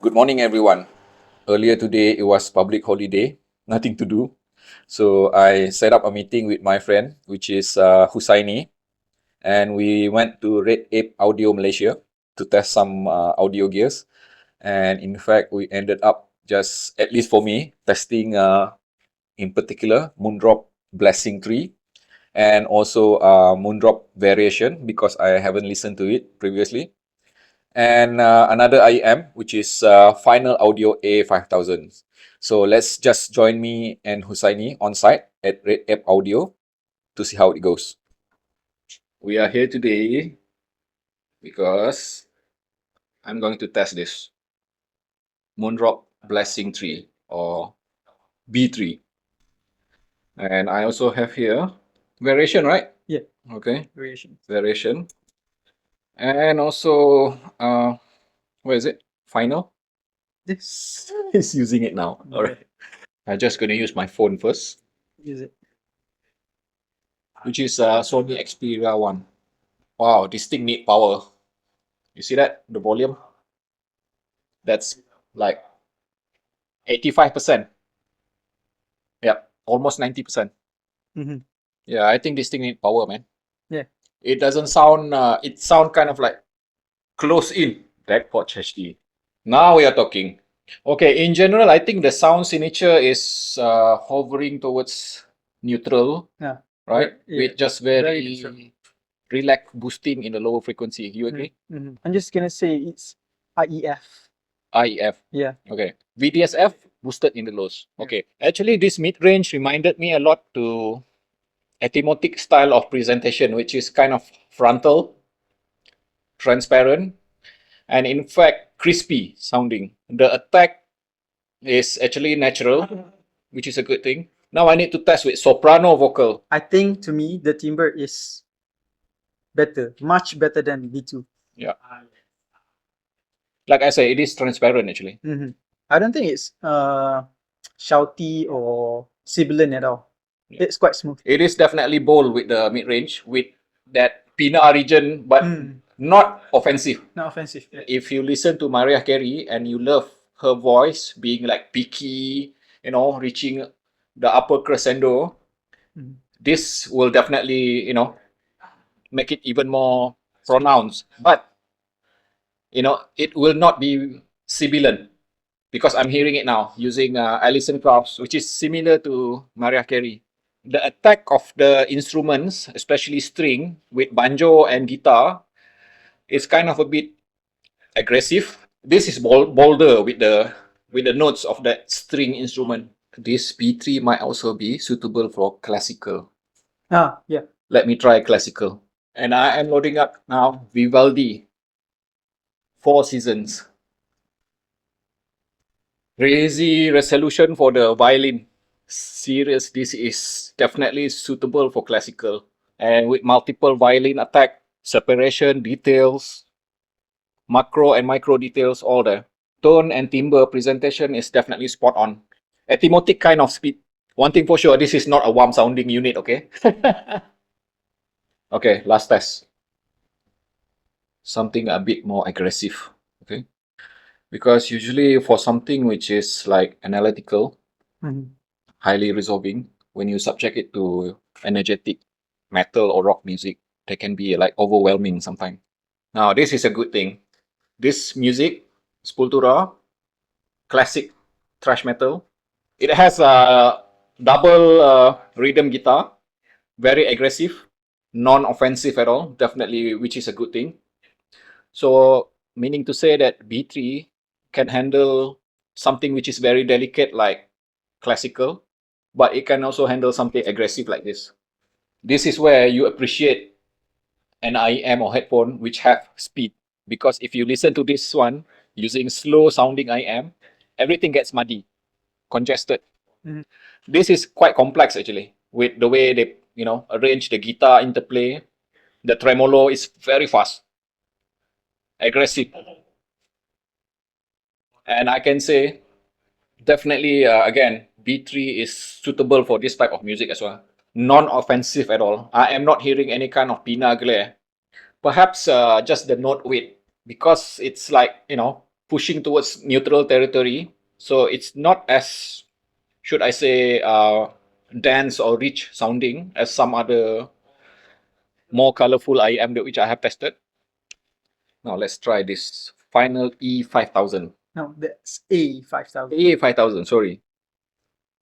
Good morning, everyone. Earlier today, it was public holiday, nothing to do. So I set up a meeting with my friend, which is Husaini, and we went to Red Ape Audio Malaysia to test some audio gears. And in fact, we ended up just, at least for me, testing in particular Moondrop Blessing 3 and also Moondrop Variation because I haven't listened to it previously. And another IEM, which is Final Audio A5000. So let's just join me and Husaini on site at Red Ape Audio to see how it goes. We are here today because I'm going to test this Moondrop Blessing 3 or B3. And I also have here Variation, right? Yeah. Okay. Variation. Variation. And also, where is it? Final? This. He's using it now. All right. I'm just going to use my phone first, Use it. which is Sony Xperia 1. Wow, this thing need power. You see that? The volume? That's like 85%. Yeah, almost 90%. Mm-hmm. Yeah, I think this thing need power, man. Yeah. It doesn't sound, it sound kind of like close in. Backport HD. Now we are talking. Okay, in general, I think the sound signature is hovering towards neutral. Yeah. Right? Yeah. With just very relaxed boosting in the lower frequency. You agree? Mm-hmm. I'm just gonna say it's IEF. IEF. Yeah. Okay. VDSF boosted in the lows. Yeah. Okay. Actually, this mid-range reminded me a lot to ATOMOS style of presentation, which is kind of frontal, transparent, and in fact crispy sounding. The attack is actually natural, which is a good thing. Now I need to test with soprano vocal. I think to me the timbre is better, much better than B2. Yeah. Like I said, it is transparent actually. Mm-hmm. I don't think it's shouty or sibilant at all. Yeah. It's quite smooth. It is definitely bold with the mid-range, with that Pina region, but not offensive. Not offensive. Yeah. If you listen to Mariah Carey and you love her voice being like peaky, you know, reaching the upper crescendo, this will definitely, you know, make it even more pronounced. But, you know, it will not be sibilant because I'm hearing it now using Alison Krauss, which is similar to Mariah Carey. The attack of the instruments, especially string with banjo and guitar, is kind of a bit aggressive. This is bolder with the notes of that string instrument. This B3 might also be suitable for classical. Ah, yeah. Let me try classical. And I am loading up now Vivaldi, 4 Seasons. Crazy resolution for the violin. Serious, this is definitely suitable for classical. And with multiple violin attack, separation, details, macro and micro details, all there. Tone and timbre presentation is definitely spot on. Atymotic kind of speed. One thing for sure, this is not a warm sounding unit, okay? Okay, last test. Something a bit more aggressive, okay? Because usually for something which is like analytical, highly resolving, when you subject it to energetic metal or rock music, they can be like overwhelming sometimes. Now, this is a good thing. This music, Sepultura, classic thrash metal, it has a double rhythm guitar, very aggressive, non-offensive at all, definitely, which is a good thing. So, meaning to say that B3 can handle something which is very delicate like classical, but it can also handle something aggressive like this. This is where you appreciate an IEM or headphone which have speed, because if you listen to this one using slow sounding IEM, everything gets muddy, congested. This is quite complex actually, with the way they, you know, arrange the guitar interplay. The tremolo is very fast, aggressive, and I can say definitely again B3 is suitable for this type of music as well. Non-offensive at all. I am not hearing any kind of pina glare. Perhaps just the note weight, because it's like, you know, pushing towards neutral territory. So it's not as, should I say, dense or rich sounding as some other more colorful IM which I have tested. Now let's try this final E5000. No, that's A5000. A5000, sorry.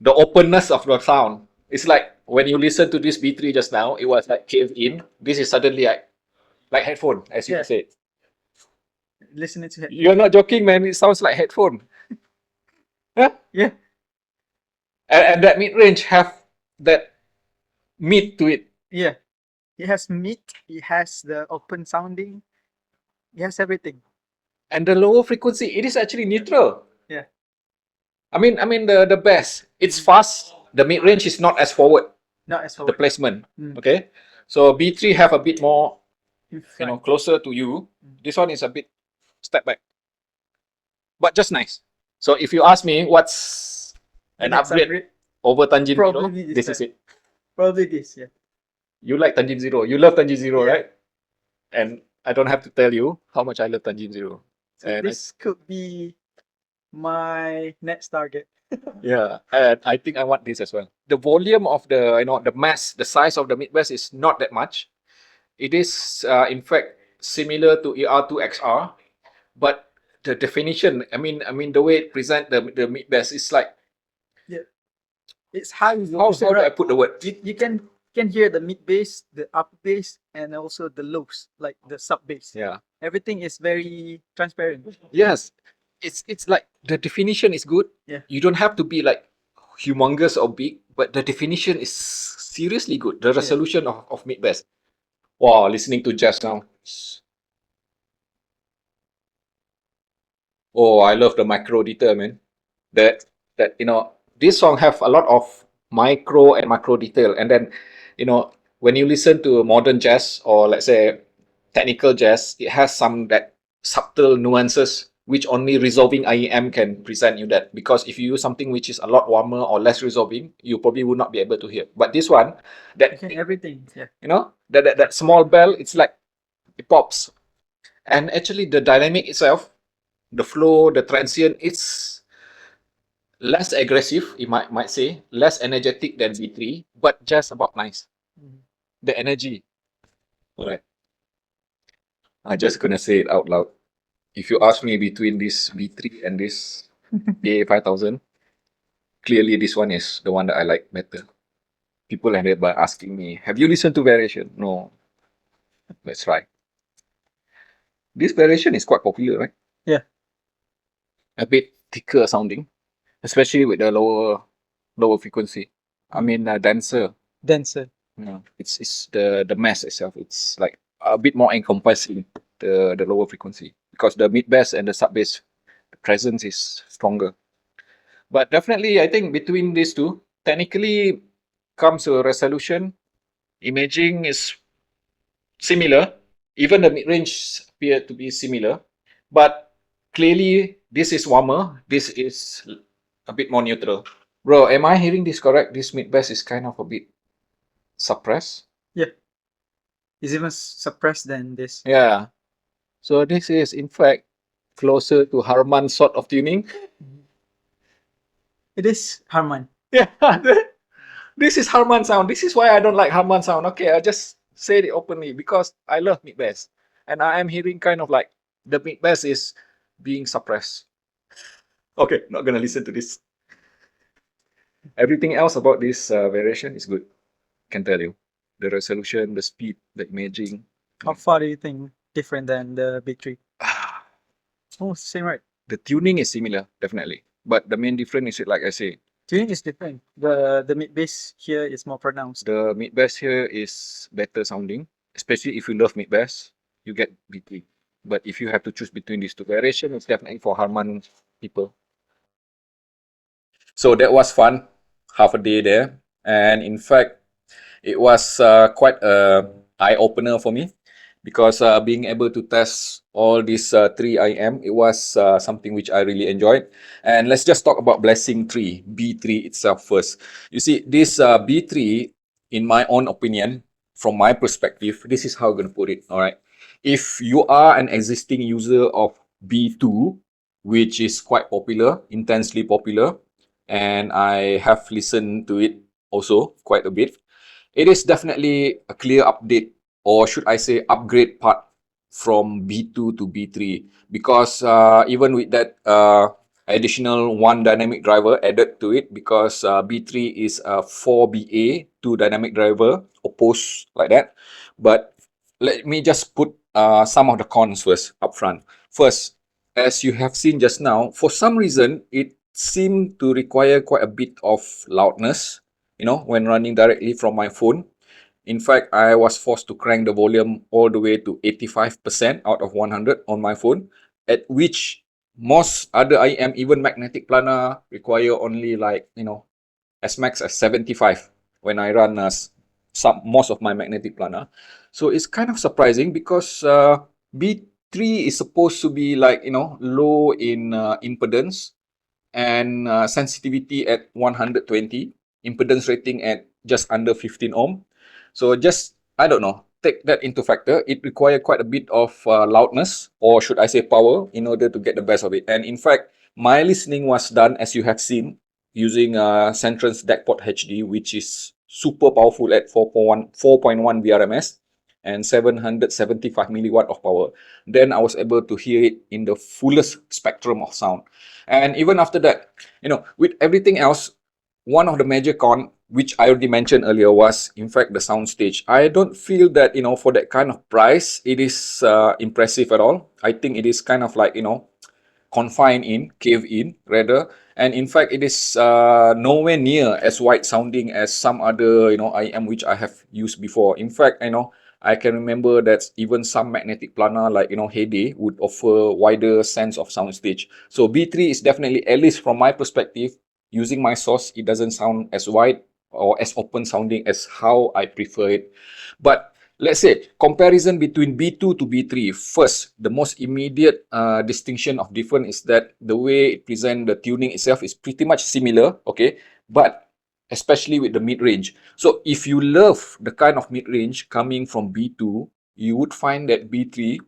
The openness of the sound. It's like when you listen to this B3 just now, it was like caved in. This is suddenly like headphone, as you said. Listening to it. You're not joking, man. It sounds like headphone. Huh? Yeah. And that mid range have that mid to it. Yeah. It has mid, it has the open sounding, it has everything. And the lower frequency, it is actually neutral. Yeah. I mean the bass, it's fast. The mid range is not as forward. Not as forward. The placement. Okay. So B3 have a bit more, closer to you. This one is a bit step back. But just nice. So if you ask me what's an upgrade over Tanjin Zero, this is it. Probably this, yeah. You like Tanjin Zero. You love Tanjin Zero, right? And I don't have to tell you how much I love Tanjin Zero. So and this could be my next target. Yeah, and I think I want this as well. The volume of the, the mass, the size of the mid bass is not that much. It is, in fact, similar to ER2 XR, but the definition, I mean, the way it present the mid bass is like, yeah, it's how do I put the word? You can hear the mid bass, the upper bass, and also the lows, like the sub bass. Yeah, everything is very transparent. Yes, it's like the definition is good. Yeah, you don't have to be like humongous or big, but the definition is seriously good. The resolution of mid bass. Wow, listening to jazz now. Oh, I love the micro detail, man. That this song have a lot of micro and macro detail, and then when you listen to modern jazz or let's say technical jazz, it has some that subtle nuances which only resolving IEM can present you that, because if you use something which is a lot warmer or less resolving, you probably would not be able to hear. But this one, that everything, that small bell, it's like it pops, and actually the dynamic itself, the flow, the transient, it's less aggressive, you might say, less energetic than V3, but just about nice. The energy. All right. I'm just gonna say it out loud. If you ask me between this V3 and this A5000, clearly this one is the one that I like better. People ended by asking me, have you listened to Variation? No. Let's try. This Variation is quite popular, right? Yeah. A bit thicker sounding, especially with the lower frequency. I mean, denser. Denser. Yeah. It's the mass itself. It's like a bit more encompassing the lower frequency, because the mid bass and the sub bass presence is stronger. But definitely, I think between these two, technically comes to a resolution. Imaging is similar. Even the mid-range appear to be similar. But clearly, this is warmer. This is a bit more neutral. Bro, am I hearing this correct? This mid-bass is kind of a bit suppressed. Yeah. It's even suppressed than this. Yeah. So this is, in fact, closer to Harman sort of tuning. It is Harman. Yeah. This is Harman sound. This is why I don't like Harman sound. Okay, I just said it openly because I love mid bass, and I am hearing kind of like the mid bass is being suppressed. Okay, not gonna listen to this. Everything else about this variation is good. Can tell you, the resolution, the speed, the imaging. How far do you think different than the big three? Oh, same, right? The tuning is similar, definitely, but the main difference is, like I say, tuning is different. The mid bass here is more pronounced. The mid bass here is better sounding, especially if you love mid bass, you get B3. But if you have to choose between these two variations, it's definitely for Harman people. So that was fun, half a day there, and in fact, it was quite a eye-opener for me, because being able to test all these 3 IM, it was something which I really enjoyed. And let's just talk about Blessing 3, B3 itself first. You see, this B3, in my own opinion, from my perspective, this is how I'm going to put it, all right? If you are an existing user of B2, which is quite popular, intensely popular, and I have listened to it also quite a bit. It is definitely a clear update, or should I say upgrade part from B2 to B3, because even with that additional one dynamic driver added to it, because B3 is a 4BA, two dynamic driver, opposed like that. But let me just put some of the cons first up front. First, as you have seen just now, for some reason, it seemed to require quite a bit of loudness, when running directly from my phone. In fact, I was forced to crank the volume all the way to 85% out of 100 on my phone, at which most other IM, even magnetic planar, require only like, as max as 75 when I run most of my magnetic planar. So it's kind of surprising because B3 is supposed to be like, low in impedance and sensitivity at 120, impedance rating at just under 15 ohm. So just, I don't know, take that into factor. It requires quite a bit of loudness, or should I say power, in order to get the best of it. And in fact, my listening was done, as you have seen, using Centron's DeckPod HD, which is super powerful at 4.1 VRMS and 775 milliwatt of power. Then I was able to hear it in the fullest spectrum of sound. And even after that, with everything else, one of the major con, which I already mentioned earlier, was in fact the sound stage. I don't feel that, for that kind of price, it is impressive at all. I think it is kind of like, confined in, cave in rather. And in fact, it is nowhere near as wide sounding as some other, IM which I have used before. In fact, I can remember that even some magnetic planar like, Heyday would offer wider sense of sound stage. So B3 is definitely, at least from my perspective, using my source, it doesn't sound as wide or as open sounding as how I prefer it. But let's say comparison between B2 to B3. First, the most immediate distinction of difference is that the way it presents the tuning itself is pretty much similar, okay? But especially with the mid-range. So if you love the kind of mid-range coming from B2, you would find that B3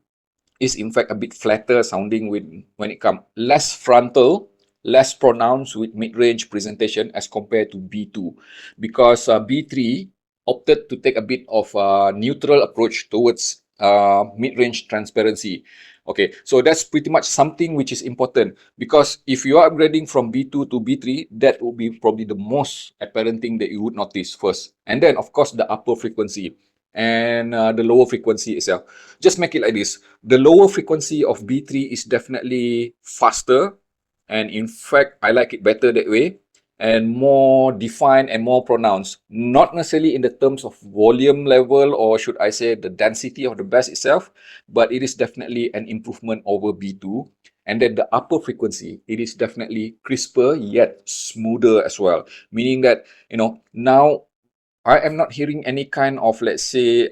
is in fact a bit flatter sounding when it comes less frontal, less pronounced with mid-range presentation as compared to B2, because B3 opted to take a bit of a neutral approach towards mid-range transparency. Okay, so that's pretty much something which is important, because if you are upgrading from B2 to B3, that will be probably the most apparent thing that you would notice first. And then, of course, the upper frequency and the lower frequency itself. Just make it like this. The lower frequency of B3 is definitely faster, and in fact, I like it better that way, and more defined and more pronounced. Not necessarily in the terms of volume level, or should I say the density of the bass itself, but it is definitely an improvement over B2. And then the upper frequency, it is definitely crisper yet smoother as well. Meaning that, now I am not hearing any kind of, let's say,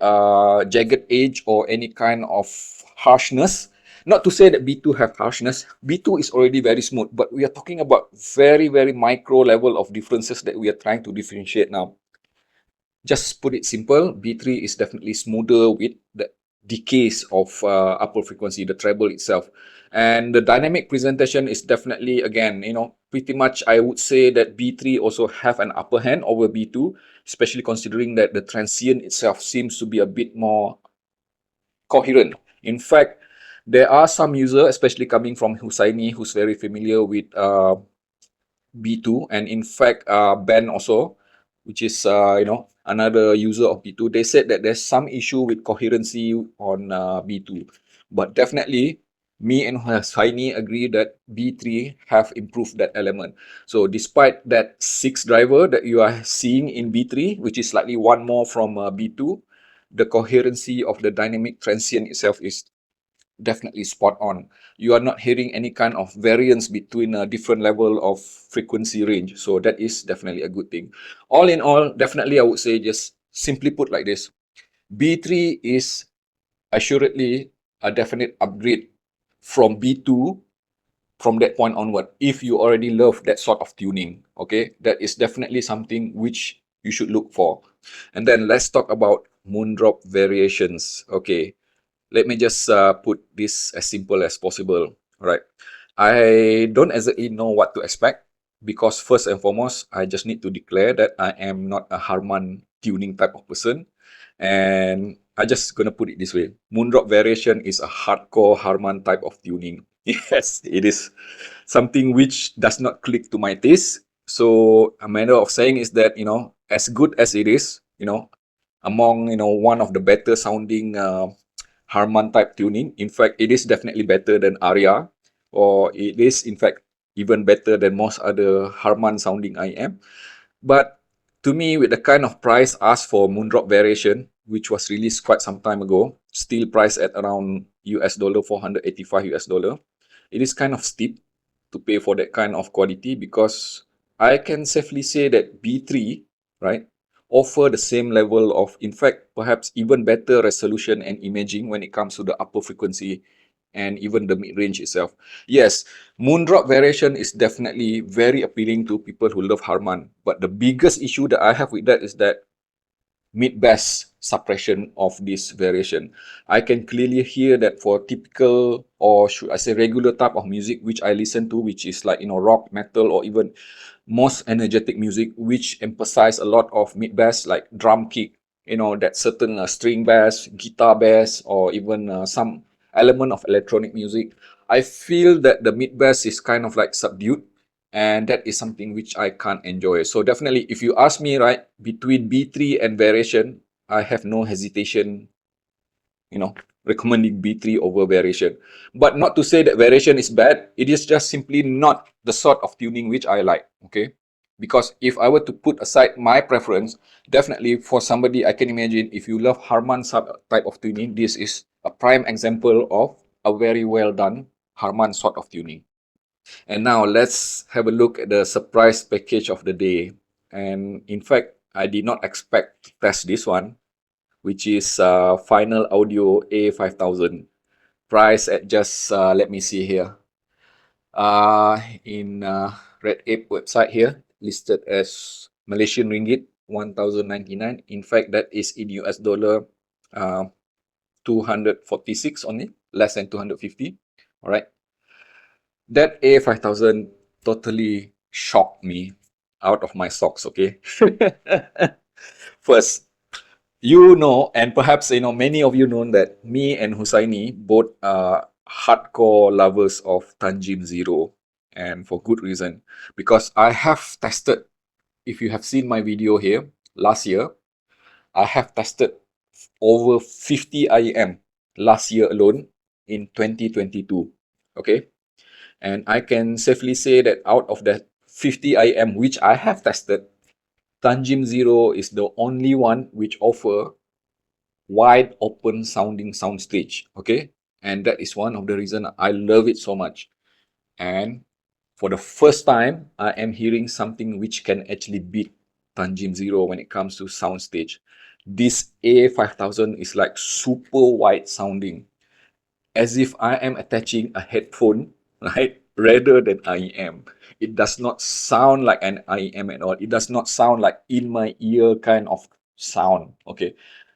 jagged edge or any kind of harshness. Not to say that B2 have harshness. B2 is already very smooth, but we are talking about very, very micro level of differences that we are trying to differentiate now. Just put it simple, B3 is definitely smoother with the decays of upper frequency, the treble itself. And the dynamic presentation is definitely, again, pretty much I would say that B3 also have an upper hand over B2, especially considering that the transient itself seems to be a bit more coherent. In fact, there are some users, especially coming from Husaini, who's very familiar with B2, and in fact, Ben also, which is another user of B2, they said that there's some issue with coherency on B2, but definitely me and Haini agree that B3 have improved that element. So despite that 6 driver that you are seeing in B3, which is slightly one more from B2, the coherency of the dynamic transient itself is definitely spot on. You are not hearing any kind of variance between a different level of frequency range. So that is definitely a good thing. All in all, definitely I would say, just simply put like this, B3 is assuredly a definite upgrade from B2 from that point onward. If you already love that sort of tuning, okay, that is definitely something which you should look for. And then let's talk about Moondrop Variations. Okay, let me just put this as simple as possible. All right. I don't exactly know what to expect because first and foremost, I just need to declare that I am not a Harman tuning type of person. And I just gonna put it this way. Moondrop Variation is a hardcore Harman type of tuning. Yes, it is something which does not click to my taste. So a matter of saying is that, as good as it is, among, one of the better sounding Harman type tuning. In fact, it is definitely better than Aria, or it is in fact even better than most other Harman sounding IM. But to me, with the kind of price asked for Moondrop Variation, which was released quite some time ago, still priced at around US dollar 485 US dollar, it is kind of steep to pay for that kind of quality because I can safely say that B3, right, offer the same level of, in fact, perhaps even better resolution and imaging when it comes to the upper frequency and even the mid-range itself. Yes, Moondrop Variation is definitely very appealing to people who love Harman. But the biggest issue that I have with that is that mid-bass suppression of this variation. I can clearly hear that for typical, or should I say regular type of music which I listen to, which is like, rock, metal, or even most energetic music, which emphasize a lot of mid-bass like drum kick, that certain string bass, guitar bass, or even some element of electronic music. I feel that the mid-bass is kind of like subdued, and that is something which I can't enjoy. So definitely, if you ask me, right, between B3 and Variation, I have no hesitation, you know, recommending B3 over Variation. But not to say that Variation is bad, it is just simply not the sort of tuning which I like, okay? Because if I were to put aside my preference, definitely for somebody, I can imagine if you love Harman type of tuning, this is a prime example of a very well done Harman sort of tuning. And now let's have a look at the surprise package of the day. And in fact, I did not expect to test this one, which is Final Audio A5000. Price at just, let me see here. In Red Ape website here, listed as Malaysian Ringgit, 1099. In fact, that is in US dollar, 246 only, less than 250. All right. That A5000 totally shocked me out of my socks, okay? First, and perhaps, many of you know that me and Husaini both are hardcore lovers of Tanjim Zero, and for good reason. Because I have tested, if you have seen my video here, last year, I have tested over 50 IEM last year alone in 2022, okay? And I can safely say that out of the 50 IM which I have tested, Tanjim Zero is the only one which offer wide open sounding soundstage. Okay. And that is one of the reasons I love it so much. And for the first time, I am hearing something which can actually beat Tanjim Zero when it comes to soundstage. This A5000 is like super wide sounding, as if I am attaching a headphone, right? Rather than IEM. It does not sound like an IEM at all. It does not sound like in my ear kind of sound. Okay.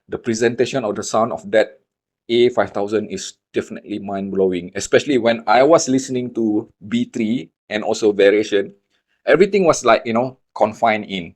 The presentation of the sound of that A5000 is definitely mind blowing, especially when I was listening to B3 and also Variation. Everything was like, confined in.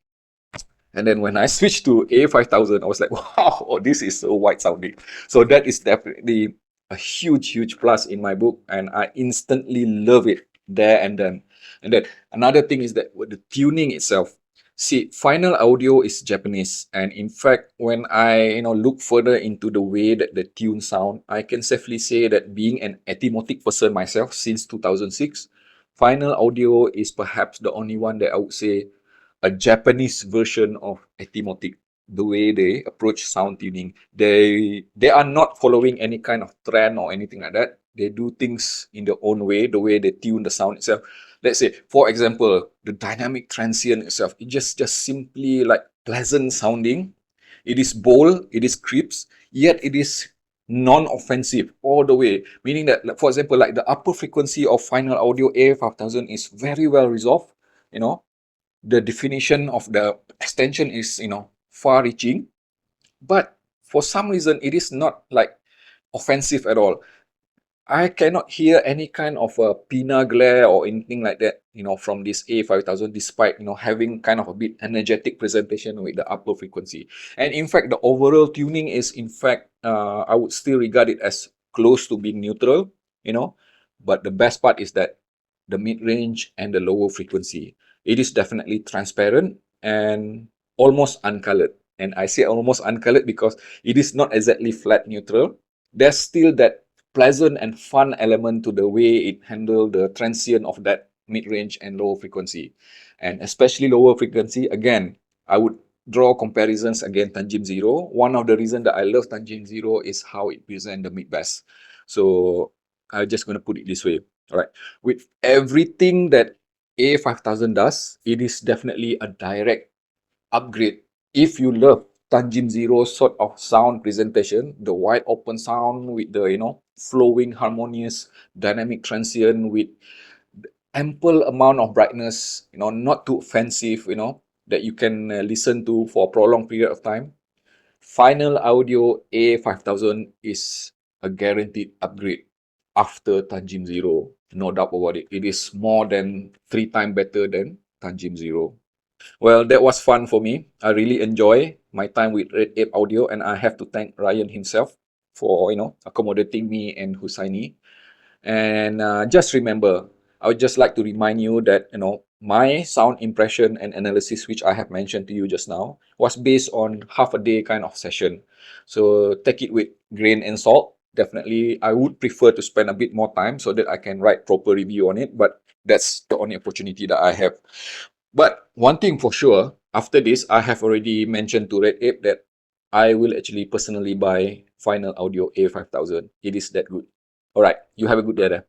And then when I switched to A5000, I was like, wow, oh, this is so wide sounding. So that is definitely a huge, huge plus in my book. And I instantly love it there and then. And then another thing is that with the tuning itself, see, Final Audio is Japanese. And in fact, when I, look further into the way that the tune sound, I can safely say that being an etymologic person myself since 2006, Final Audio is perhaps the only one that I would say a Japanese version of Etymologic, the way they approach sound tuning. They are not following any kind of trend or anything like that. They do things in their own way, the way they tune the sound itself. Let's say, for example, the dynamic transient itself, it just simply like pleasant sounding. It is bold, it is crisp, yet it is non-offensive all the way. Meaning that, for example, like the upper frequency of Final Audio A5000 is very well resolved, you know, the definition of the extension is, far reaching, but for some reason it is not like offensive at all. I cannot hear any kind of a pinna glare or anything like that, from this A5000, despite, having kind of a bit energetic presentation with the upper frequency. And in fact, the overall tuning is, in fact, I would still regard it as close to being neutral, but the best part is that the mid-range and the lower frequency, it is definitely transparent and almost uncolored. And I say almost uncolored because it is not exactly flat neutral. There's still that pleasant and fun element to the way it handled the transient of that mid-range and lower frequency. And especially lower frequency, again, I would draw comparisons against Tangent Zero. One of the reasons that I love Tangent Zero is how it presents the mid-bass. So I'm just going to put it this way. All right. With everything that A5000 does, it is definitely a direct upgrade. If you love Tangent Zero sort of sound presentation, the wide open sound with the, flowing, harmonious, dynamic transient with ample amount of brightness, not too offensive, that you can listen to for a prolonged period of time. Final Audio A5000 is a guaranteed upgrade after Tangent Zero. No doubt about it. It is more than 3 times better than Tangent Zero. Well, that was fun for me. I really enjoy my time with Red Ape Audio, and I have to thank Ryan himself for, accommodating me and Husaini. And just remember, I would just like to remind you that, my sound impression and analysis, which I have mentioned to you just now, was based on half a day kind of session. So take it with grain and salt. Definitely, I would prefer to spend a bit more time so that I can write proper review on it, but that's the only opportunity that I have. But one thing for sure, after this, I have already mentioned to Red Ape that I will actually personally buy Final Audio A5000. It is that good. All right, you have a good day there.